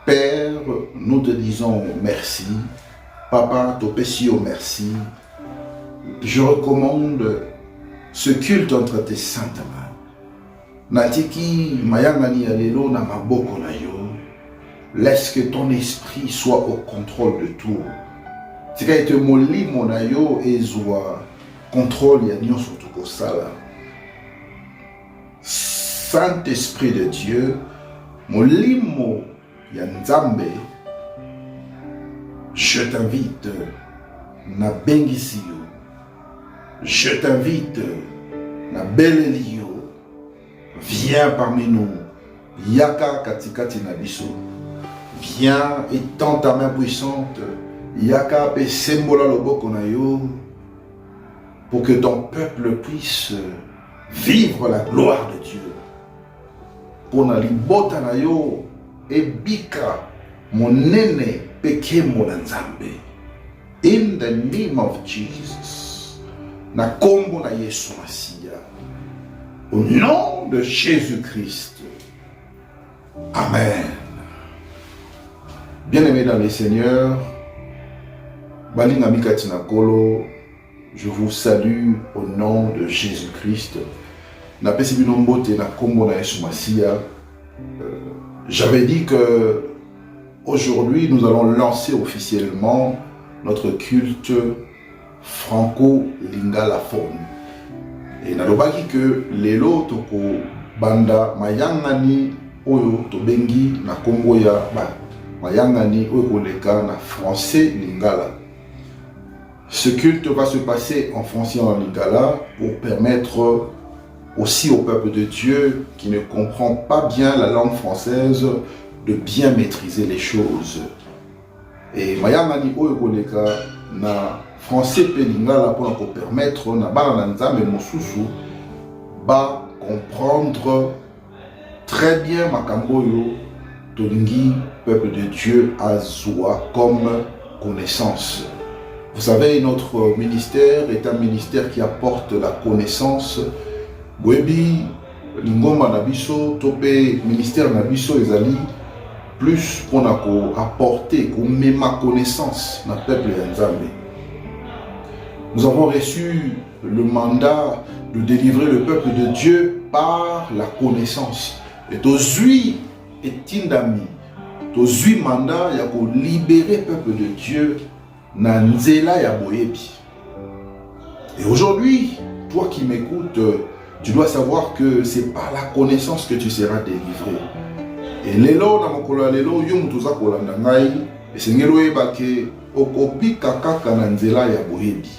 Père, nous te disons merci. Papa, Topesio, merci. Je recommande ce culte entre tes saintes mains. Natiki, Mayangani Alelo, Namaboko Nayo. Laisse que ton esprit soit au contrôle de tout. Tika ete molimo na yo ezwa contrôle ya nyonso tokosala. Saint-Esprit de Dieu, molimo ya Nzambe, je t'invite na bengisi yo. Je t'invite na beleli yo. Viens parmi nous. Yaka katikati na biso. Viens et tends ta main puissante. Yaka pe sembola loboko na yo. Pour que ton peuple puisse vivre la gloire de Dieu. Pour na libota na yo ebika monene peke Nzambe. In the name of Jesus. Na kombo na Yesu Masia. Au nom de Jésus-Christ. Amen. Bien-aimés dans le Seigneur, Balinga Mikatina Kolo, je vous salue au nom de Jésus-Christ. J'avais dit que aujourd'hui nous allons lancer officiellement notre culte franco-lingalaphone. Et nalobaki que lelo toko banda mayangani oyo tobengi na kombo ya mayangani oyo koleka na français lingala. Ce culte va se passer en français et en lingala pour permettre aussi au peuple de Dieu qui ne comprend pas bien la langue française de bien maîtriser les choses. Et mayangani oyo koleka na français pe lingala pour permettre na bana nzambe mosusu ba comprendre très bien makambo yo tolingi peuple de Dieu azwa comme connaissance. Vous savez, notre ministère est un ministère qui apporte la connaissance. Webi lingoma nabiso topé ministère nabiso ezali plus pour apporter comme ma connaissance na peuple nzambe. Nous avons reçu le mandat de délivrer le peuple de Dieu par la connaissance. Et tozui et tindami, tozui mandat ya ko libérer le peuple de Dieu na nzela ya boyebi. Et aujourd'hui, toi qui m'écoutes, tu dois savoir que c'est par la connaissance que tu seras délivré. Et lelo na mokolo lelo yo mutuza kolanda ngai, esengelo ebake okopi kaka na nzela ya boyebi.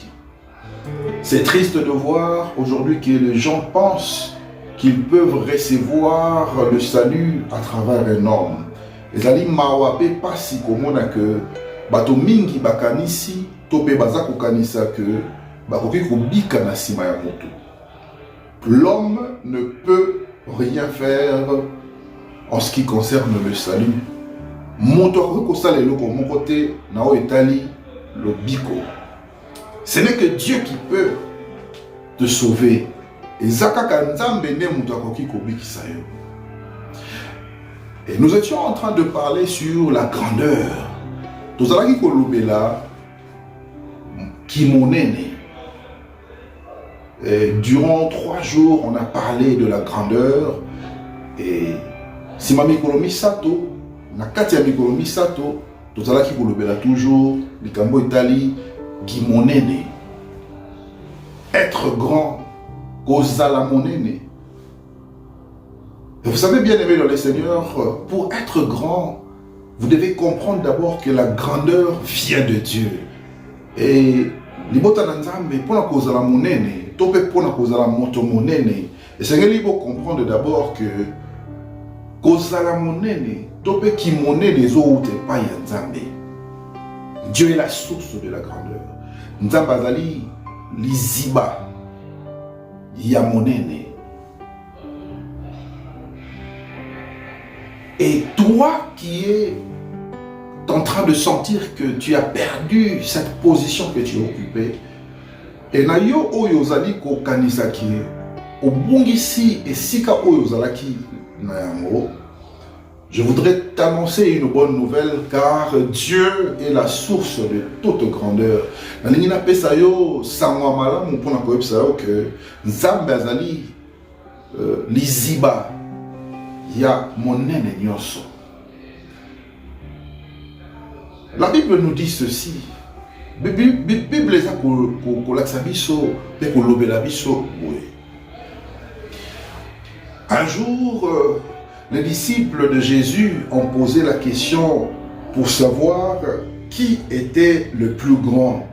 C'est triste de voir aujourd'hui que les gens pensent qu'ils peuvent recevoir le salut à travers un homme. Les ali mawape pasi komona que bato mingi bakanisi tope baza kokanisa que bakoki kobika na sima ya moto. L'homme ne peut rien faire en ce qui concerne le salut. Moto ko sala eloko moko te na o etali le biko. Ce n'est que Dieu qui peut te sauver. Et nous étions en train de parler sur la grandeur. Durant 3 jours, on a parlé de la grandeur. Et si ma mikolomi sato, na kati ya mikolomi sato, tozalaki kolobela toujours likambo Italie. Gimonene, être grand, kozala monene. Vous savez bien aimé dans le Seigneur, pour être grand, vous devez comprendre d'abord que la grandeur vient de Dieu. Et libota nanzambe pona kozala monene, tope pona kozala moto monene. Et c'est qu'il faut comprendre d'abord que kozala monene, tope ki monene les autres pas yanzambe. Dieu est la source de la grandeur. Nzambazali liziba ya monene. Et toi qui es en train de sentir que tu as perdu cette position que tu occupais, et na yo oyo zali ko kanisaki obungisi esika oyo zalaki na yango, Je voudrais t'annoncer une bonne nouvelle, car Dieu est la source de toute grandeur. Nalingi na pesa yo sangwa malamu mpona koyebisa yo que Nzambe azali liziba ya monene nyonso. La Bible nous dit ceci. Bible eza kolakisa biso pe kolobela biso boye. Un jour, les disciples de Jésus ont posé la question pour savoir qui était le plus grand.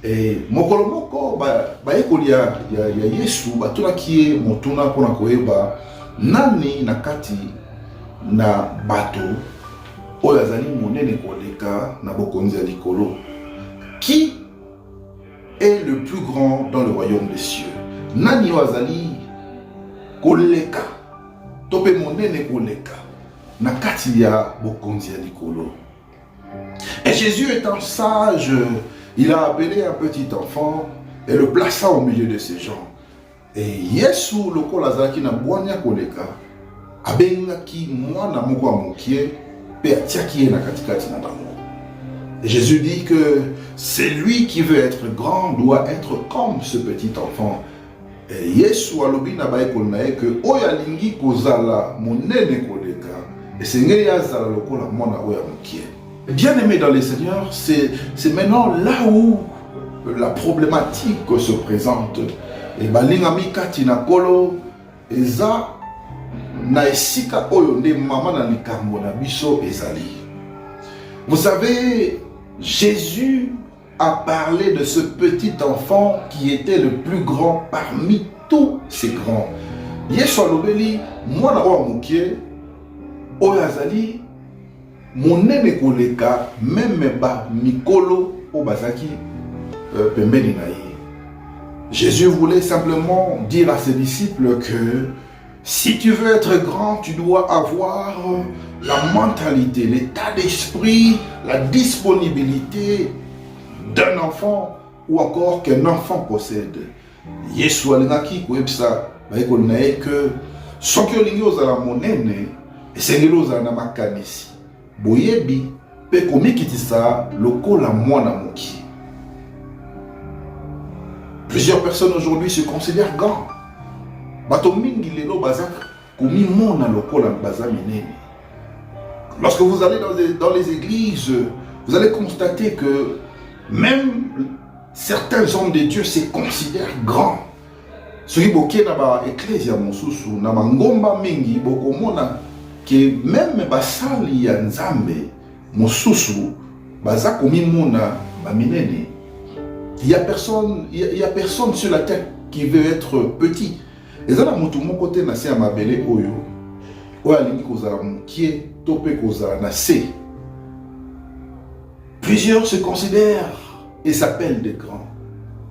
Et mokolo moko bayekoli ya Yesu batunaki ye motuna mpona koyeba nani na kati na bato oyo azali monene koleka na bokonzi ya likolo. Qui est le plus grand dans le royaume des cieux? Nani oyo azali koleka tope monene koleka na kati ya bokonzi ya likolo. Et Jésus étant sage, il a appelé un petit enfant et le plaça au milieu de ces gens. Et Yesu lokola azalaki na bwanya koleka abengaki mwana moko ya mokie pe atiaki ye na katikati na bango. Et Jésus dit que celui qui veut être grand doit être comme ce petit enfant. Et Yesu alobi na baekoli na ye que oyo alingi kozala monene koleka esengeli azala lokola mwana oyo ya mokie. Bien aimé dans les Seigneurs, c'est maintenant là où la problématique se présente. Et balingami kati na kolo eza na esika oyo nde mama na likambo na biso ezali. Vous savez, Jésus a parlé de ce petit enfant qui était le plus grand parmi tous ces grands. Yesu alobeli mwana oyo mokie oyo azali monene koleka même ba mikolo o bazaki pembeni na ye. Jésus voulait simplement dire à ses disciples que si tu veux être grand, tu dois avoir la mentalité, l'état d'esprit, la disponibilité d'un enfant ou encore qu'un enfant possède. Yesu alingaki koyebisa baekoli na ye que soki olingi ozala monene esengeli ozala na makanisi boyebi pe komikitisa lokola mwana mokie. Plusieurs personnes aujourd'hui se considèrent grands. Bato mingi lelo baza komimona lokola baza minene. Lorsque vous allez dans les églises, vous allez constater que même certains hommes de Dieu se considèrent grands. Soki boke na ba ecclesia mosusu na mangomba mingi bokomona que même basali ya Nzambe mosusu baza komimona ba minene. Il y a personne sur la terre qui veut être petit. Et ça, mon côté, na se amabele oyo, oyo alingi kozala mokie, tope kozala na se. Plusieurs se considèrent et s'appellent des grands.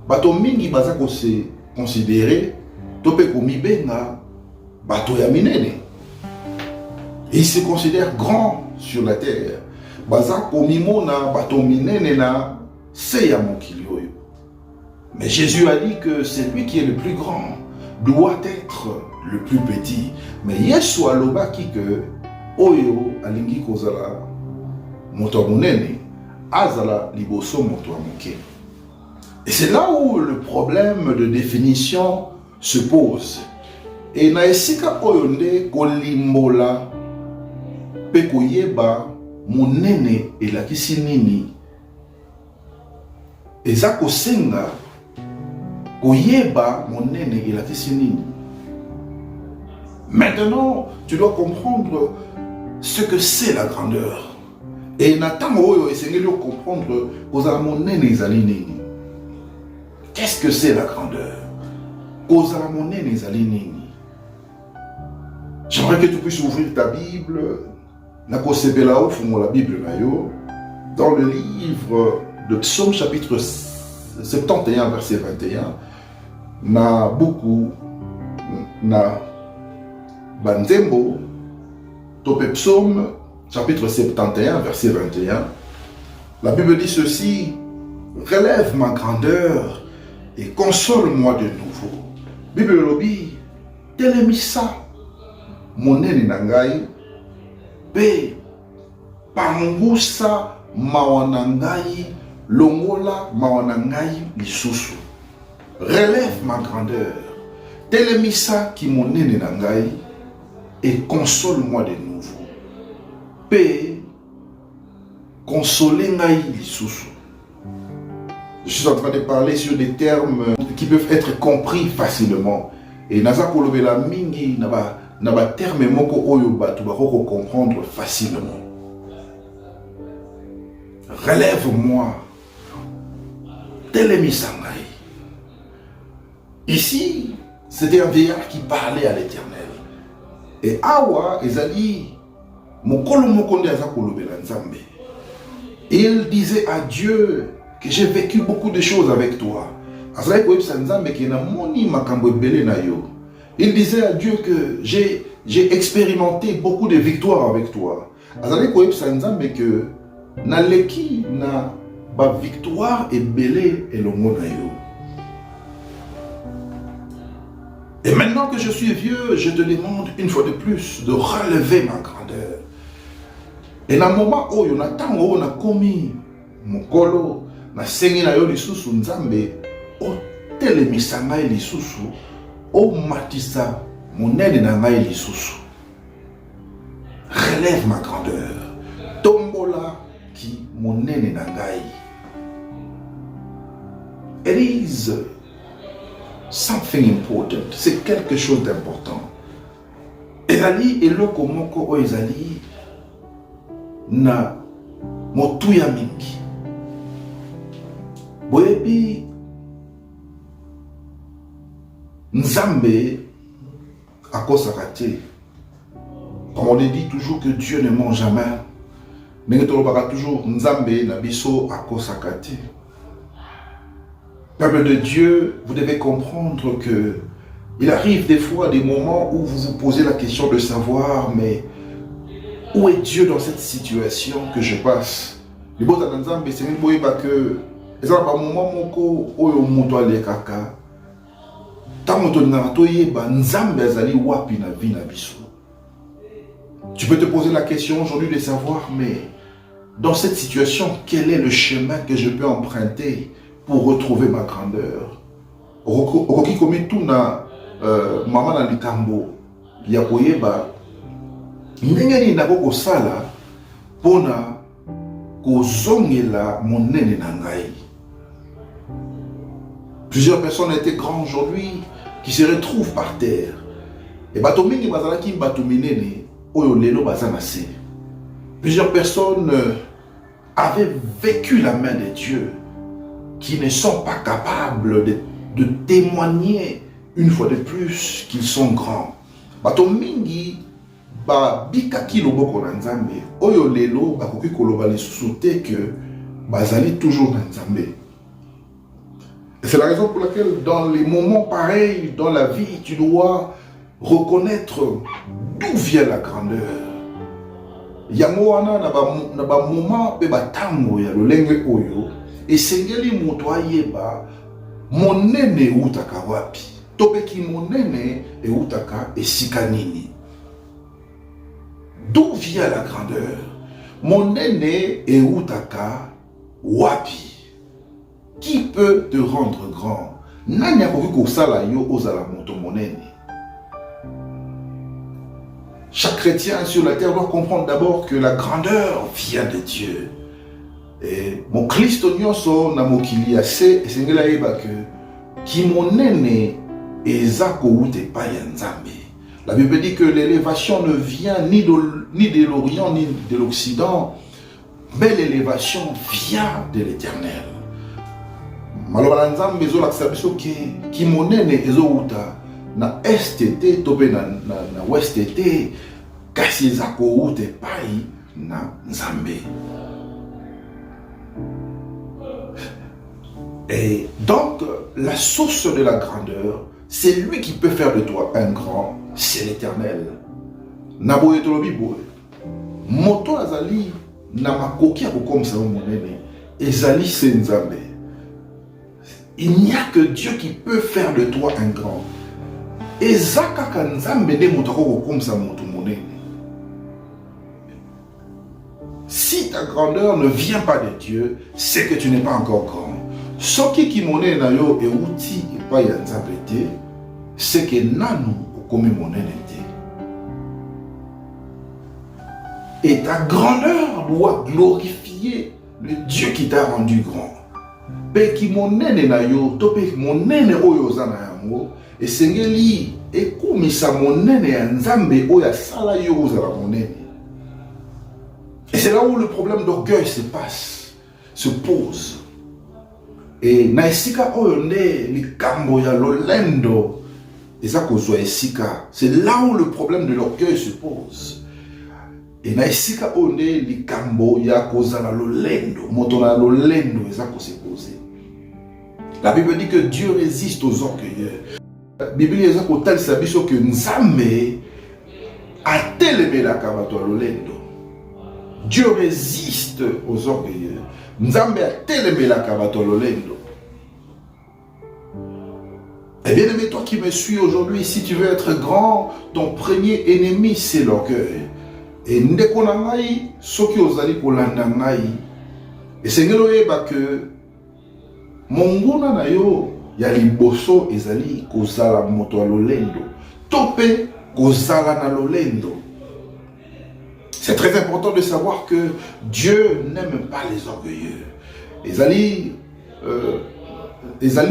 Bato mingi baza ko se considérer, tope komibenga, bato ya minene. Et ils se considèrent grands sur la terre. Baza komimona, bato minene na se ya mokili oyo. Mais Jésus a dit que celui qui est le plus grand doit être le plus petit. Mais Yesu alobaki que oyo alingi kozala moto monene azala liboso moto moke. Et c'est là où le problème de définition se pose. Et na esika oyo nde kolimbola pe koyeba monene elakisi nini eza kosenga koyeba monene elakisi nini. Maintenant, tu dois comprendre ce que c'est la grandeur. Et natango oyo esengeli comprendre kozala monene ezali nini. Qu'est-ce que c'est la grandeur? Kozala monene ezali nini. J'aimerais que tu puisses ouvrir ta Bible, na kosepela ofungo la Bible na yo, dans le livre de Psaume chapitre 71 verset 21. Na beaucoup na banzembo tope Psaume chapitre 71 verset 21. La Bible dit ceci: relève ma grandeur et console-moi de nouveau. Bible lobi telemisa monene na ngai Pe pangusa mawanangai longola mawanangai lisusu. Relève ma grandeur. Telemisa qui monene nangai et console-moi de nouveau. Pe consoler ngai lisusu. Je suis en train de parler sur des termes qui peuvent être compris facilement. Et naza kolobela mingi naba terme moko oyo batu bako comprendre facilement. Relève-moi. Telemisa ngai. Ici, c'était un vieillard qui parlait à l'Éternel. Et awa ezali mokolo mokonde aza kolobela nzambe. Il disait à Dieu que j'ai vécu beaucoup de choses avec toi. Il disait à Dieu que j'ai expérimenté beaucoup de victoires avec toi. Que naleki na ba victoire et belé et le monde. Et maintenant que je suis vieux, je te demande une fois de plus de relever ma grandeur. Et dans le moment où on a commis mon colo, na sengi na yo lisusu nzambe, o telemisa ngai lisusu, o matisa monene na ngai lisusu. Relève ma grandeur. Tombola ki monene na ngai. It is something important. C'est quelque chose d'important. Ezali eloko moko o ezali na motuya mingi. Boyebi Nzambe akosaka te. Comme on le dit toujours que Dieu ne ment jamais. Mais tolobaka toujours Nzambe na biso akosaka te. Peuple de Dieu, vous devez comprendre que il arrive des fois des moments où vous vous posez la question de savoir, mais où est Dieu dans cette situation que je passe? Le bon Nzambe, c'est une boyeba que ezala ba moment moko oyo moto alekaka. Tango tonina toyeba Nzambe azali wapi na vie na biso. Tu peux te poser la question aujourd'hui de savoir, mais dans cette situation, quel est le chemin que je peux emprunter pour retrouver ma grandeur? Okoki komi tuna mama na likambo ya koyeba ndenge nini nakoko sala pona kozongela monene na ngai. Plusieurs personnes étaient grands aujourd'hui qui se retrouvent par terre. Et bato mingi bazalaki bato minene oyo lelo bazana se. Plusieurs personnes avaient vécu la main de Dieu qui ne sont pas capables de témoigner une fois de plus qu'ils sont grands. Bato mingi ba bikaki loboko na Nzambe oyo lelo bakoki koloba lisusu te que bazali toujours na Nzambe. Et c'est la raison pour laquelle dans les moments pareils dans la vie, tu dois reconnaître d'où vient la grandeur. Yamoana na ba moment pe batango ya lolenge oyo esengeli moto ayeba monene utaka wapi. Topeki monene e utaka esika nini. D'où vient la grandeur? Monene e utaka wapi. Qui peut te rendre grand? Nani akoki kosala yo ozala moto monene? Chaque chrétien sur la terre doit comprendre d'abord que la grandeur vient de Dieu. Et mon Christ nyonso na mokili ase esengela yeba que ki monene ezako ute pa ya Nzambe. La Bible dit que l'élévation ne vient ni de l'Orient ni de l'Occident, mais l'élévation vient de l'Éternel. Malobala Nzambe ezolakisa biso ki monene ezouta na STT tope na West TT kasi ezako ute pai na Nzambe. Et donc la source de la grandeur, c'est lui qui peut faire de toi un grand, c'est l'Éternel. Naboye tolobi boye. Moto azali na makoki akokomisa monene ezali se Nzambe. Il n'y a que Dieu qui peut faire de toi un grand. Ezaka kanzambe de motoko comme ça moto monene. ta grandeur ne vient pas de Dieu, c'est que tu n'es pas encore grand. Soki qui monnaie na yo et outil et pas yanzabete, c'est que nanu comme monnaie n'était. Et ta grandeur doit glorifier le Dieu qui t'a rendu grand. Pe qui monnaie na yo, to pe monnaie oyo zana yango, et sengeli et comme sa monnaie yanzambe oya sala yo zala monnaie. Et c'est là où le problème d'orgueil se pose. Et na esika oyo nde likambo ya lolendo eza kozwa esika. C'est là où le problème de l'orgueil se pose. Et na esika oyo nde likambo ya kozala lolendo, moto na lolendo eza ko se poser. La Bible dit que Dieu résiste aux orgueilleux. La Bible eza ko talisa biso que Nzambe atelemelaka bato ya lolendo. Dieu résiste aux orgueilleux. Nzambe atelemelaka bato ya lolendo. Eh bien aimé, toi qui me suis aujourd'hui, si tu veux être grand, ton premier ennemi c'est l'orgueil. Et ndeko na ngai soki ozali kolanda ngai, esengeli oyeba que monguna na yo ya liboso ezali kozala moto ya lolendo, to pe kozala na lolendo. C'est très important de savoir que Dieu n'aime pas les orgueilleux. Ezali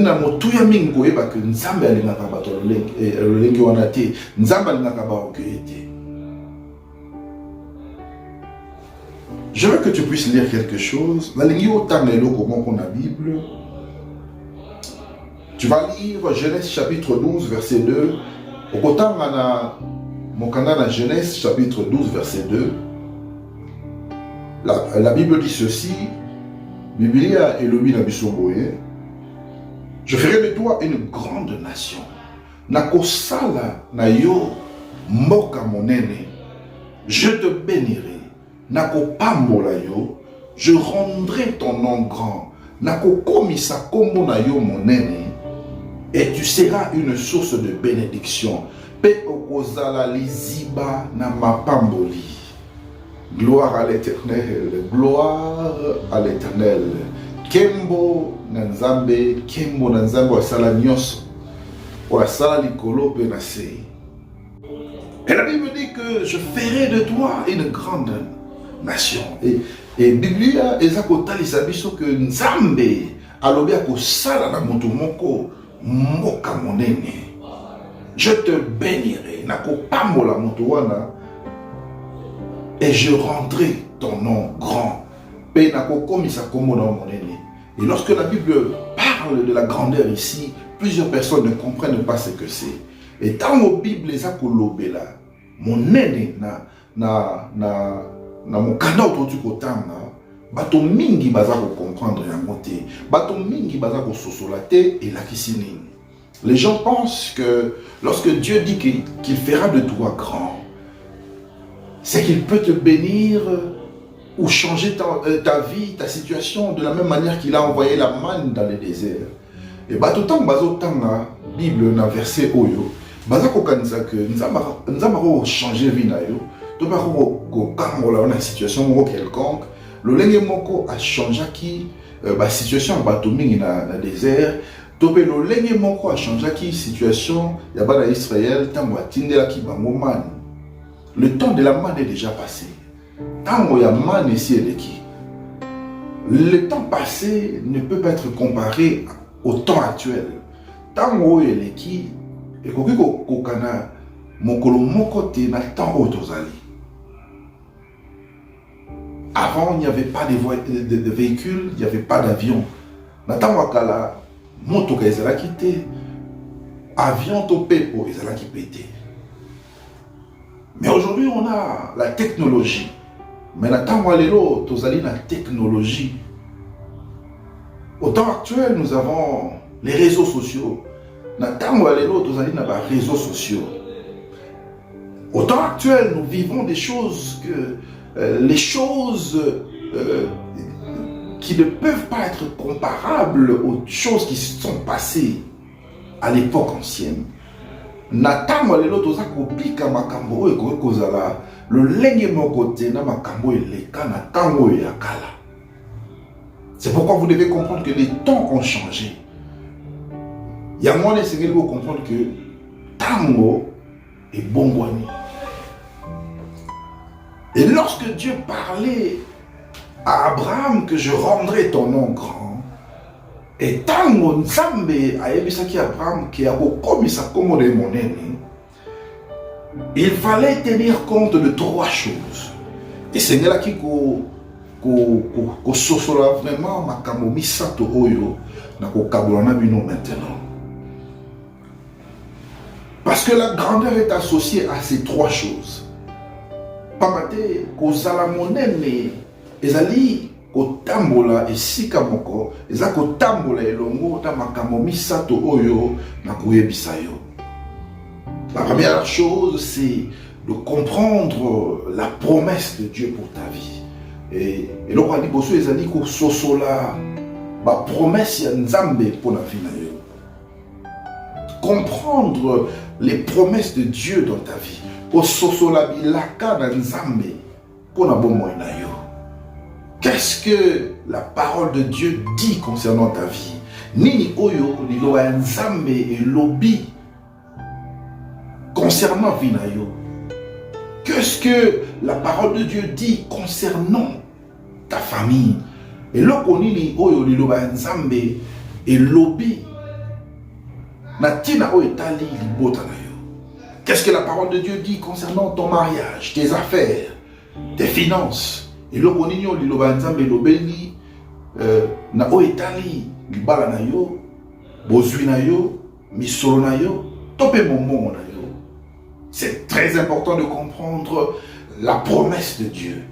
na motuya mingi koyeba que Nzambe alingaka bato lolenge wana te, Nzambe alingaka ba orgueilleux te. Je veux que tu puisses lire quelque chose. La ligne otanelo comment qu'on a Bible. Tu vas lire Genèse chapitre 12 verset 2. Au kotanga mon canal Genèse chapitre 12 verset 2. La Bible dit ceci. Biblia Elobi na bisoboye. Je ferai de toi une grande nation. Nakosala na yo mboka monene. Je te bénirai. Nakopambola yo. Je rendrai ton nom grand. Nakokomisa kombo na yo monene. Et tu seras une source de bénédiction. Pe okozala liziba na mapamboli. Gloire à l'Éternel. Gloire à l'Éternel. Kembo Nanzambe, Kembo Nanzambe wa sala nyos, wa sala likolo pe na sei. Et la Bible dit que je ferai de toi une grande nation. Et Biblia ezako talisa biso que Nzambe alobi ako sala na moto moko mboka monene. Je te bénirai, nako pambola moto wana, et je rendrai ton nom grand. Pe nako komisa kombo na monene. Et lorsque la Bible parle de la grandeur ici, plusieurs personnes ne comprennent pas ce que c'est. Et dans la Bible, les akolobela, mon nene na mon kana autour kotanga, bato mingi baza ko comprendre yango te, bato mingi baza ko sosola te et la kisini. Les gens pensent que lorsque Dieu dit qu'il fera de toi grand, c'est qu'il peut te bénir ou changer ta vie, ta situation de la même manière qu'il a envoyé la manne dans le désert. Et bah tout le temps, bazo tanga Bible na verset oyo, baza ko kanisa que nzamba ko changer vie na yo, to ba ko kangola na situation moko quelconque, le lenge moko a changé qui ba situation bato mingi na désert, to pe le lenge moko a changé qui situation ya ba na Israël tango atindela ki bango man. Le temps de la manne est déjà passé. Tango ya man ici et qui. Le temps passé ne peut pas être comparé au temps actuel. Tango et qui et kokana mokolo moko te na temps otozali. Avant, il n'y avait pas de véhicules, il n'y avait pas d'avion. Na tango kala moto ka ezala kité. Avion to pepo ezala ki pété. Mais aujourd'hui, on a la technologie. Mais maintenant, la technologie. Au temps actuel, nous avons les réseaux sociaux. Réseaux sociaux. Au temps actuel, nous vivons des choses les choses qui ne peuvent pas être comparables aux choses qui se sont passées à l'époque ancienne. le lenge mokote na makambo eleka na tango ya kala. C'est pourquoi vous devez comprendre que les temps ont changé. Il y a moins de vous comprendre que tango est bongwani. Et lorsque Dieu parlait à Abraham que je rendrai ton nom grand, et tango nzambe ayebisaki Abraham qui a komisa komo de monene, il fallait tenir compte de trois choses. Et c'est là qui ko sosola vraiment makambo misato oyo na ko kabolana bino maintenant. Parce que la grandeur est associée à ces trois choses. Pamate ko zala monene ezali ko tambola esika moko, eza ko tambola elongo ta makambo misato oyo na koyebisa yo. La première chose, c'est de comprendre la promesse de Dieu pour ta vie. Et donc, on dit que les amis qui sont là, la promesse de Nzambe pour la vie. Comprendre les promesses de Dieu dans ta vie. Qu'est-ce que la parole de Dieu dit concernant ta vie? Nini oyo ni lo Nzambe et lobi concernant Vinayo. Qu'est-ce que la parole de Dieu dit concernant ta famille? Et lokonini oyo liloba nzambe et lobi natina o etali libota na yo. Qu'est-ce que la parole de Dieu dit concernant ton mariage, tes affaires, tes finances? Et lokonini o liloba nzambe lobeli na o etali libala na yo, bozwi na yo, misolo na yo, tope momo na yo. C'est très important de comprendre la promesse de Dieu.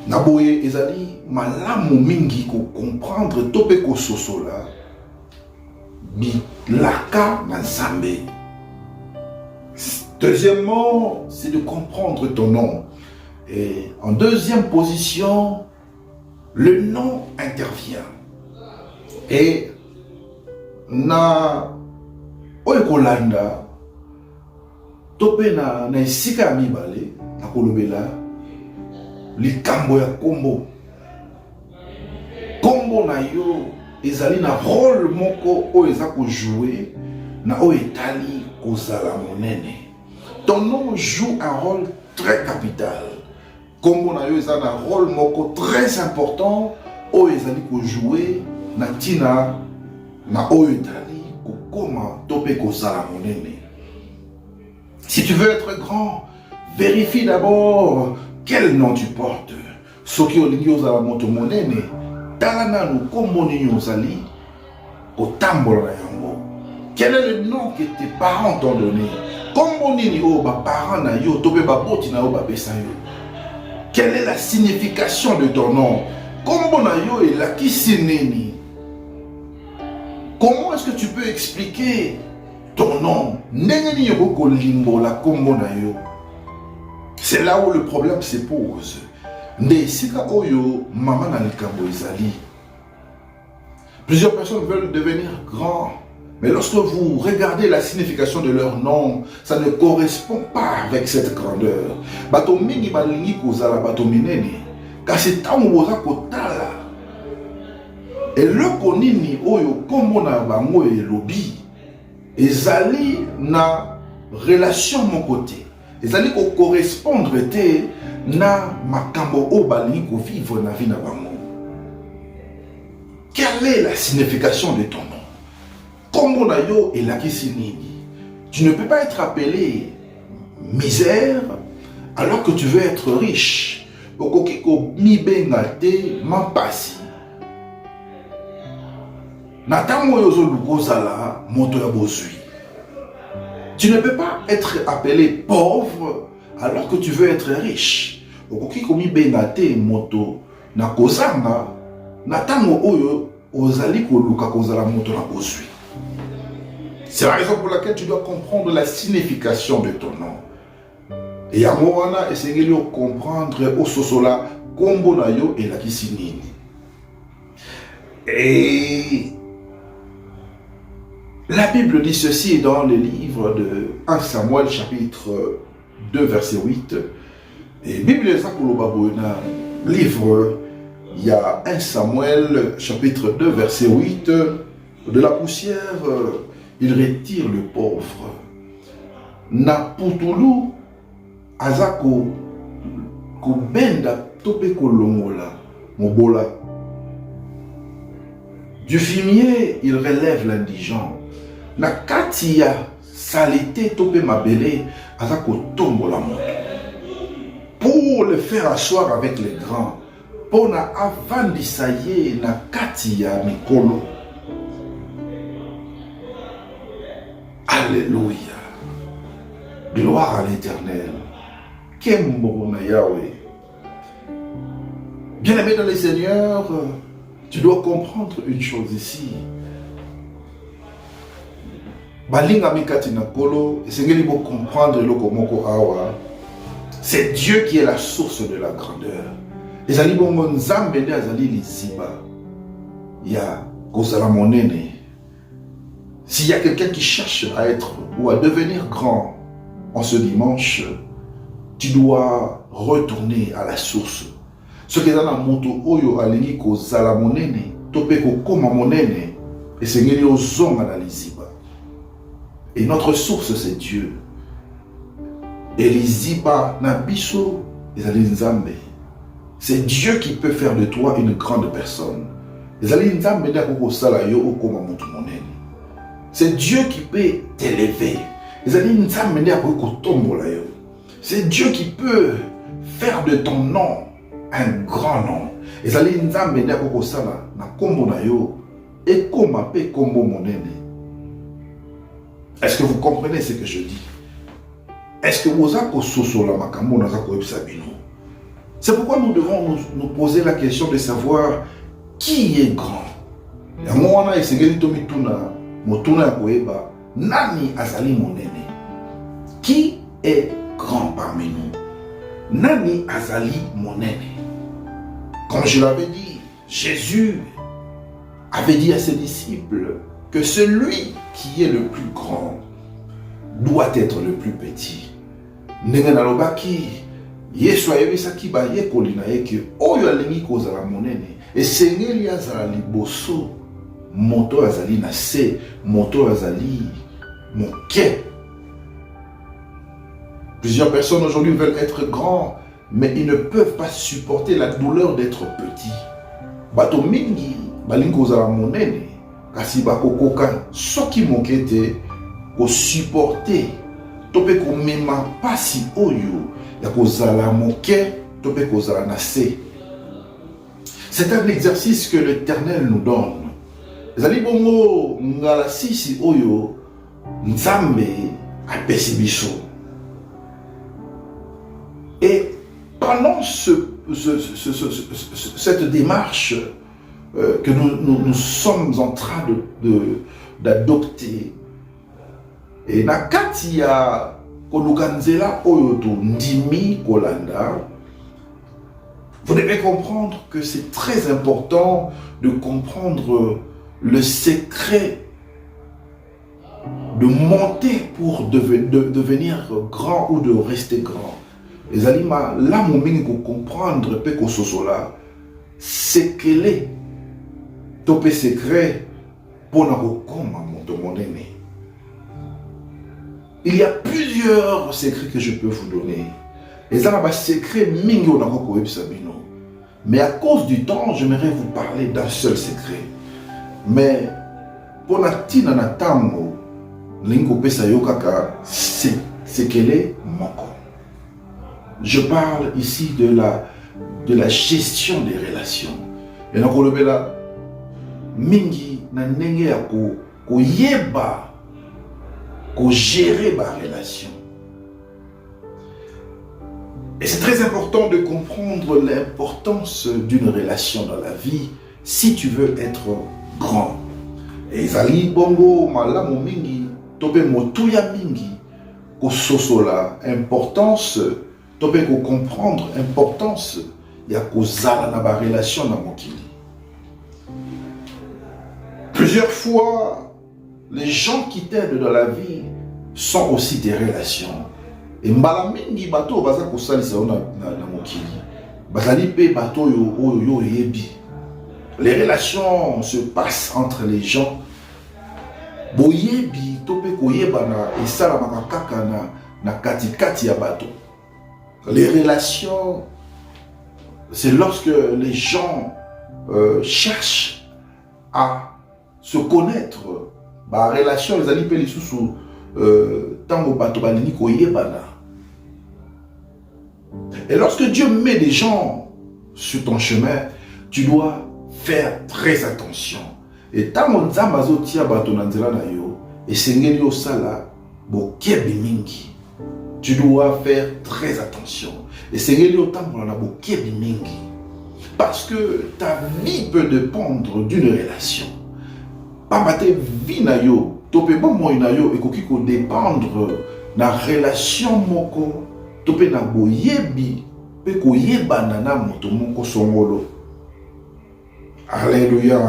Naboye ezali malamu mingi ko comprendre tope ko sosola bi laka na Nzambe. Deuxièmement, c'est de comprendre ton nom. Et en deuxième position, le nom intervient. Et na oekolanda tope na esika mibale na kolobela likambo ya kombo. Kombo na yo ezali na rôle moko o eza ko jouer na o etali kozala monene. Ton nom joue un rôle très capital. Kombo na yo eza na rôle moko très important o ezali ko jouer na tina na o etali ko koma tope kozala monene. Si tu veux être grand, vérifie d'abord quel nom tu portes. Soki olingi ozala moto monene, tala nanu kombo nini ozali kotambola na yango. Quel est le nom que tes parents t'ont donné? Kombo nini o ba parents na yo tope ba boti na yo ba pesa yo. Quelle est la signification de ton nom? Kombo na yo elakisi nini? Comment est-ce que tu peux expliquer ton nom? C'est là où le problème se pose. Plusieurs personnes veulent devenir grands, mais lorsque vous regardez la signification de leur nom, ça ne correspond pas avec cette grandeur. Et le konini oyo kombo na bango elobi ezali na relation mon côté. Ezali ko correspondre te na makambo o bali ko vivre na vie na bango. Quelle est la signification de ton nom? Kombo na yo elakisi nini? Tu ne peux pas être appelé misère alors que tu veux être riche. Okoki ko mibenga te mapasi. Tu ne peux pas être appelé pauvre alors que tu veux être riche. C'est la raison pour laquelle tu dois comprendre la signification de ton nom. Et à moi, essayer de comprendre au sosola kombo na yo et la kisinini. Et la Bible dit ceci dans le livre de 1 Samuel chapitre 2 verset 8. Et Bible livre, il y a 1 Samuel chapitre 2 verset 8, de la poussière il retire le pauvre. Na putulu azako kubenda tope kolongola mobola. Du fumier il relève l'indigent. Na katia salité tope mabele azako tombola moto. Pour le faire asseoir avec les grands, pour na avandisaye na katia mikolo. Alléluia. Gloire à l'Éternel. Kembona Yahweh. Bien-aimé dans le Seigneur, tu dois comprendre une chose ici. Balinga mikati na kolo, esengeli bo comprendre loko moko awa. C'est Dieu qui est la source de la grandeur. Ezali bongo nzambe nde azali liziba ya kozala monene. S'il y a quelqu'un qui cherche à être ou à devenir grand en ce dimanche, tu dois retourner à la source. Ce qui est dans la moto oyo alingi kozala monene, tope koma monene, et sengeli ozonga na liziba. Et notre source c'est Dieu. Et liziba na biso ezali nzambe. C'est Dieu qui peut faire de toi une grande personne. Ezali nzambe nda kokosala yo okoma moto monene. C'est Dieu qui peut t'élever. C'est Dieu qui peut faire de ton nom un grand nom. Est-ce que vous comprenez ce que je dis? Est-ce que vous avez C'est pourquoi nous devons nous poser la question de savoir qui est grand. Motuna koeba nani azali monene. Qui est grand parmi nous? Nani azali monene. Comme je l'avais dit, Jésus avait dit à ses disciples que celui qui est le plus grand doit être le plus petit. Nenga nalobaki Yesu ayebisaki ba yekoli na ye ke oyo alingi kozala monene esengeli azala liboso. Moto azali na se, moto azali moke. Plusieurs personnes aujourd'hui veulent être grands, mais ils ne peuvent pas supporter la douleur d'être petits. Bato mingi balingo zala monene, kasi bakokoka soki mokete ko supporter tope ko mema pasi oyo ya kozala moke tope kozala na se. C'est un exercice que l'Éternel nous donne. Zali bongo ngala sisi oyo nzambe apesi biso. Et pendant cette démarche que nous sommes en train d'adopter, et nakati ya kolukanzela oyo to ndimi kolanda, vous devez comprendre que c'est très important de comprendre le secret de monter pour devenir grand ou de rester grand. Les aliments, là, mon mini pour comprendre, peut qu'on sosola, c'est quel est ton secret pour nous comme il y a plusieurs secrets que je peux vous donner. Les aliments, secret mingi on a sabino. Mais à cause du temps, j'aimerais vous parler d'un seul secret. Mais pour la tina na tango, lingo pesa yokaka, c'est quel est moko. Je parle ici de la gestion des relations. Et donc on là mingi na ndenge ya ko yeba ko gérer ma relation. Et c'est très important de comprendre l'importance d'une relation dans la vie si tu veux être grand. Et zali bongo malamu mingi tope motuya mingi ko sosola importance tope ko comprendre importance ya ko zala na ba relation na mokili. Plusieurs fois les gens qui t'aident dans la vie sont aussi tes relations. Et mbala mingi bato baza kosalisa na mokili. Bazali pe bato yo yebi. Les relations se passent entre les gens. Boyebi tope koyebana esala makaka na katikati ya bato. Les relations, c'est lorsque les gens cherchent à se connaître. Ba relation les ali pe lisusu tango bato balini koyebana. Et lorsque Dieu met des gens sur ton chemin, tu dois faire très attention. Et tango nzamba zotia bato na nzela na yo, esengeli yo sala bokebi mingi. Tu dois faire très attention. Esengeli yo tango na bokebi mingi. Parce que ta vie peut dépendre d'une relation. Pambate vie na yo, tope bon moi na yo ekoki ko dépendre na relation moko, tope na boyebi pe ko yebana na moto moko songolo. Alléluia.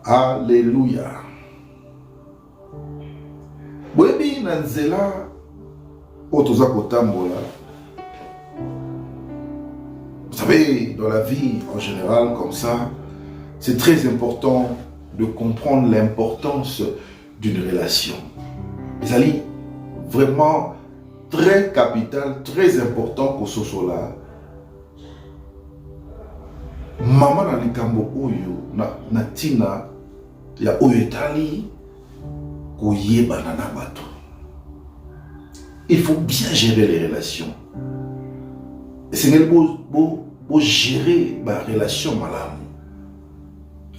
Alléluia. Boyebi na nzela otoza kotambola. Vous savez, dans la vie en général comme ça, c'est très important de comprendre l'importance d'une relation. Et ali vraiment très capital, très important que ce soit là. Maman na likambo oyo na tina ya oyo etali koyebana na bato. Il faut bien gérer les relations. Et c'est beau gérer ma relation malamu.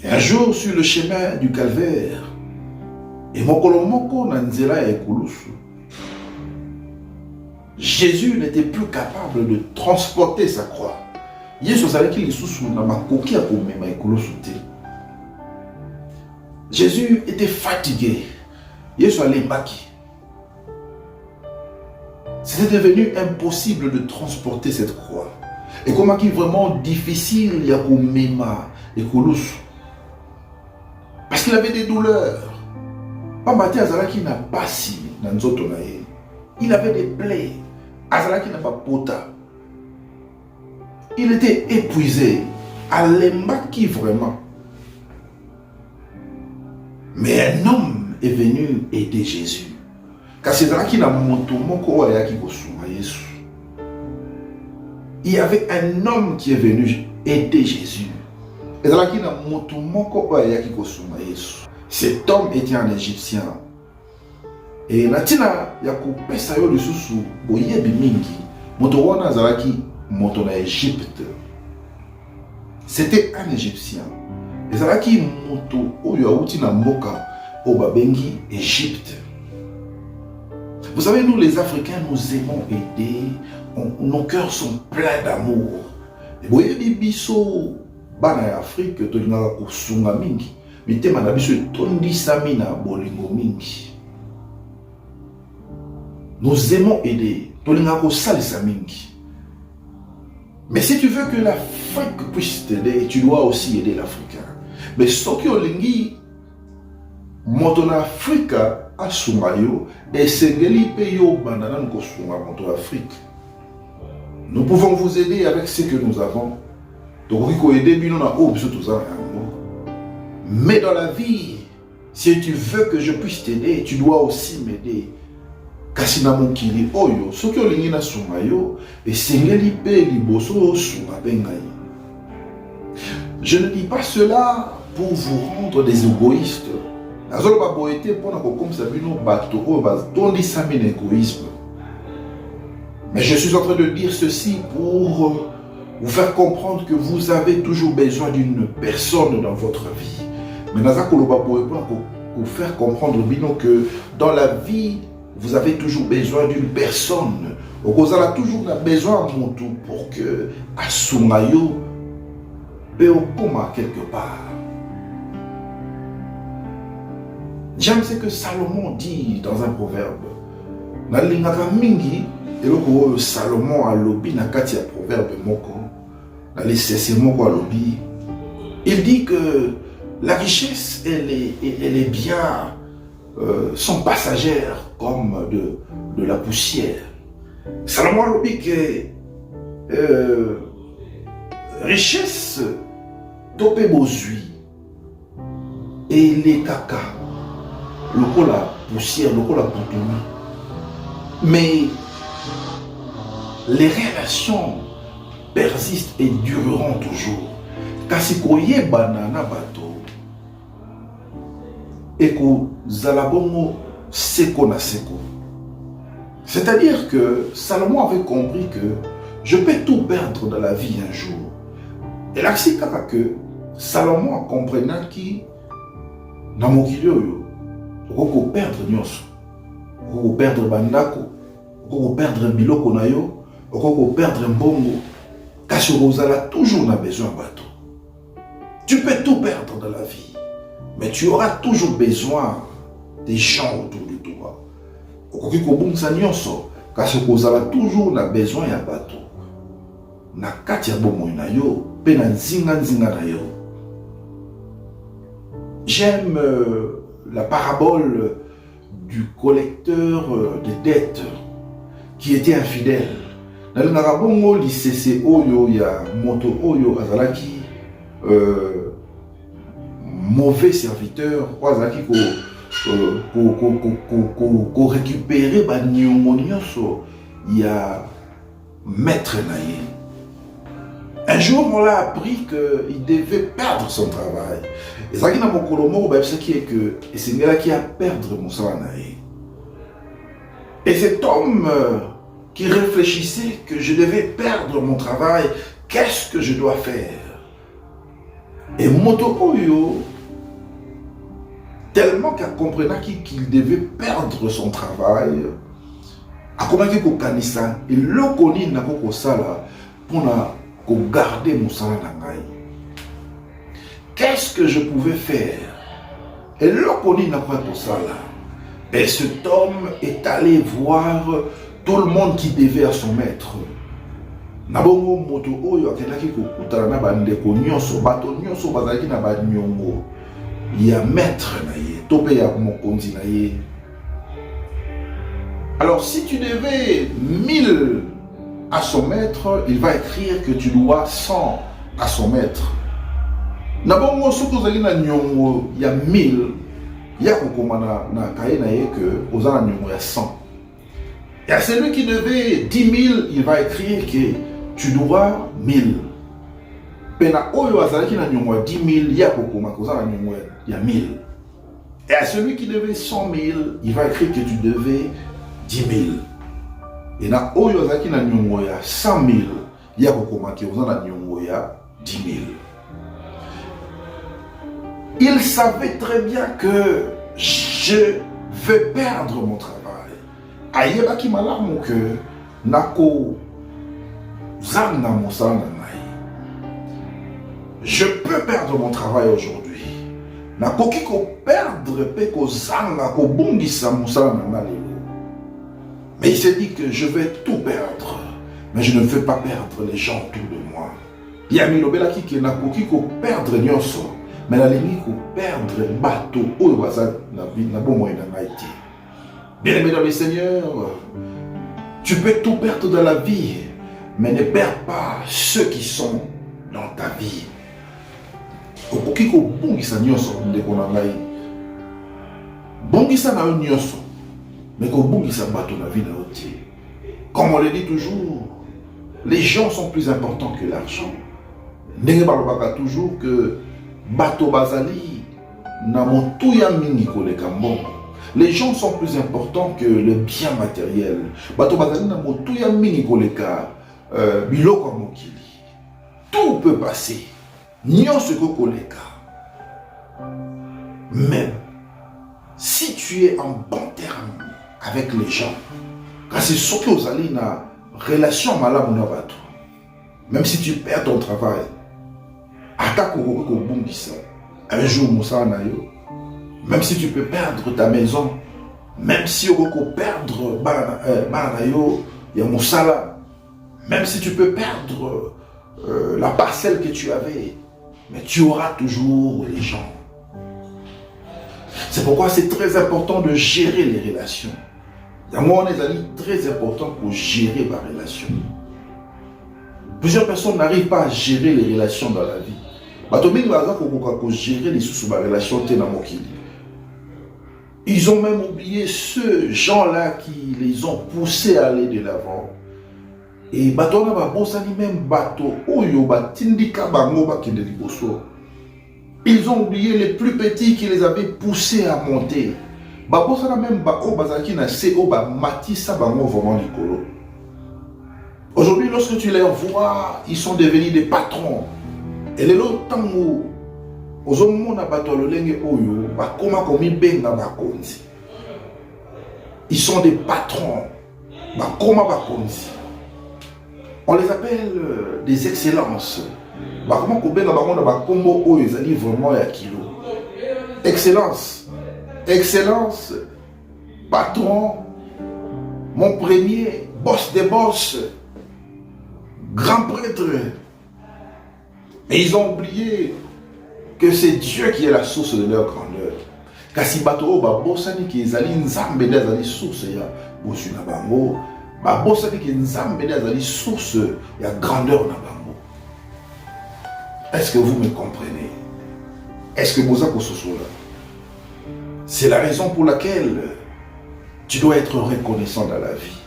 Et un jour, sur le chemin du calvaire, et moko na nzela ya ekulusu, Jésus n'était plus capable de transporter sa croix. Yesu azalaki lisusu na makoki ya komema ekulusu te. Jésus était fatigué. Yesu alembaki. C'était devenu impossible de transporter cette croix. Et comment qu'il est vraiment difficile ya komema ekulusu. Parce qu'il avait des douleurs. Pambate azalaki na basi na nzoto na ye. Il avait des plaies. Azalaki na papota. Il était épuisé. Alembaki vraiment. Mais un homme est venu aider Jésus. Kasi azalaki na moto moko ayaki kosunga Yesu. Il y avait un homme qui est venu aider Jésus. Cet homme était un Égyptien. Et natina ya kopesa yo lisusu boyebi mingi. Moto wana azalaki moto na Égypte. C'était un Égyptien. Ezalaki moto oyo awuti na mboka o babengi Égypte. Vous savez, nous les Africains, nous aimons aider. Nos cœurs sont pleins d'amour. Et boyebi biso bana Afrique tolingaka kosunga mingi. Mitema na biso tondisami na bolingo mingi. Nous aimons aider. Tolingaka kosalisa mingi. Mais si tu veux que l'Afrique puisse t'aider, tu dois aussi aider l'Africain. Mais soki olingi moto na Afrika asunga yo esengeli pe yo bandana kosunga moto Afrique. Nous pouvons vous aider avec ce que nous avons. Mais dans la vie, si tu veux que je puisse t'aider, tu dois aussi m'aider. Kasina mokili oyo, soki olingi na sunga yo, esengeli pe liboso sunga bengai. Je ne dis pas cela pour vous rendre des égoïstes. Azolo ba boete pona ko comme ça bino bato o ba tondi sami na égoïsme. Mais je suis en train de dire ceci pour vous faire comprendre que vous avez toujours besoin d'une personne dans votre vie. Mais pour faire comprendre que dans la vie, vous avez toujours besoin d'une personne. Vous avez toujours besoin de mon tout pour que Asumayo Beokoma quelque part. J'aime ce que Salomon dit dans un proverbe. Nalingaka mingi eloko Salomon alobi na kati ya proverbe moko. Nalisese moko alobi. Il dit que la richesse, elle est bien, sont passagères comme de la poussière. Salomon a dit que richesse topé bozui et les caca, le la poussière, le la boutoumi. Mais les relations persistent et dureront toujours. Kasi koye banana bato et ko zalabongo seko na seko. C'est-à-dire que Salomon avait compris que je peux tout perdre dans la vie un jour. Et là, c'est que Salomon comprenait qui dans mon kilo, on peut perdre nyonso, on peut perdre bandako, on peut perdre biloko na yo, on peut perdre mbongo. Car Rosala toujours n'a besoin de bateau. Tu peux tout perdre dans la vie, mais tu auras toujours besoin des gens autour de toi. Car Rosala toujours n'a besoin de bateau. Na katia bomo na yo, pe na nzinga na yo. J'aime la parabole du collecteur de dettes qui était infidèle. Dans le Narabongo, l'ICC Oyo, il y a Moto Oyo, Azalaki, mauvais serviteur, Azalaki, ko récupérer il y a maître naïe. Un jour, on l'a appris qu'il devait perdre son travail. Et ça qui n'a pas colomo, c'est que c'est là qui a perdre mon salaire. Et cet homme qui réfléchissait que je devais perdre mon travail, qu'est-ce que je dois faire? Et Moto Oyo, tellement qu'il comprenait qu'il devait perdre son travail, a compris qu'il kanisa, et le koni n'a pas ça là pour garder mon salaire. Qu'est-ce que je pouvais faire? Et le koni n'a pas ça là. Et cet homme est allé voir tout le monde qui devait à son maître. Nabongo moto oyo akelaki kokutana na bandeko nyonso bato nyonso bazalaki na banyongo ya maître na ye to pe ya mokonzi na ye. Alors si tu devais 1000 à son maître, il va écrire que tu dois 100 à son maître. Nabongo soko zali na nyongo ya 1000 ya kokoma na kaye na ye que ozana nyongo ya 100. Et à celui qui devait 10 000, il va écrire que tu dois 1000. Pena oyo azalaki na nyongo 10 000, ya kokoma koza na nyongo ya 1000. Et à celui qui devait 100 000, il va écrire que tu devais 10 000. Et na oyo azalaki na nyongo ya 100 000, ya kokoma koza na nyongo ya 10 000. Il savait très bien que je vais perdre mon travail. Ayebaki malamu que nako zanga mosala nai. Je peux perdre mon travail aujourd'hui. Nakoki ko perdre pe ko zanga ko bungisa mosala nai lelo. Mais il s'est dit que je vais tout perdre, mais je ne veux pas perdre les gens autour de moi. Yami lobelaki ke nakoki ko perdre nyonso, mais nalingi ko perdre bato oyo baza na vie na bomo na ngai te. Bien-aimé dans le Seigneur, tu peux tout perdre dans la vie, mais ne perds pas ceux qui sont dans ta vie. Okoki ko bungisa nyonso ndeko na ngai. Bungisa na nyonso, mais ko bungisa bato na vie na oti. Comme on le dit toujours, les gens sont plus importants que l'argent. Ndenge balobaka toujours que bato bazali na motuya mingi koleka mbongo. Les gens sont plus importants que le bien matériel. Bato bazali na motuya mingi koleka biloko mokili. Tout peut passer. Nyonso ko koleka. Même si tu es en bon terme avec les gens, quand c'est ce que vous allez na relation malamu na bato, même si tu perds ton travail, un jour mosala na yo, même si tu peux perdre ta maison, même si tu peux perdre bana yo ya mosala, même si tu peux perdre la parcelle que tu avais, mais tu auras toujours les gens. C'est pourquoi c'est très important de gérer les relations. Moi, c'est très important pour gérer ma relation. Plusieurs personnes n'arrivent pas à gérer les relations dans la vie. Gérer les sous ma relation. Ils ont même oublié ceux gens-là qui les ont poussés à aller de l'avant. Et bateau na ba bosani même bateau oyo batindika bango bakende liboso. Ils ont oublié les plus petits qui les avaient poussés à monter. Ba bosana même ba o bazaki na se o ba matisa bango vraiment likolo. Aujourd'hui, lorsque tu les vois, ils sont devenus des patrons. Et les autres tango ozomona bato lolenge oyo bakoma komi benga bakonzi. Ils sont des patrons. Bakoma bakonzi. On les appelle des excellences. Comment kobenga bango na bakombo oyo ezali vraiment ya kilo. Excellence. Excellence. Patron. Mon premier. Boss des boss. Grand prêtre. Et ils ont oublié que c'est Dieu qui est la source de leur grandeur. Kasi bato ba bosani ki ezali nzambe nde ezali source ya bosuna bango. Ba bosani ki nzambe nde ezali source ya grandeur na bango. Est-ce que vous me comprenez? Est-ce que vous avez là? C'est la raison pour laquelle tu dois être reconnaissant dans la vie.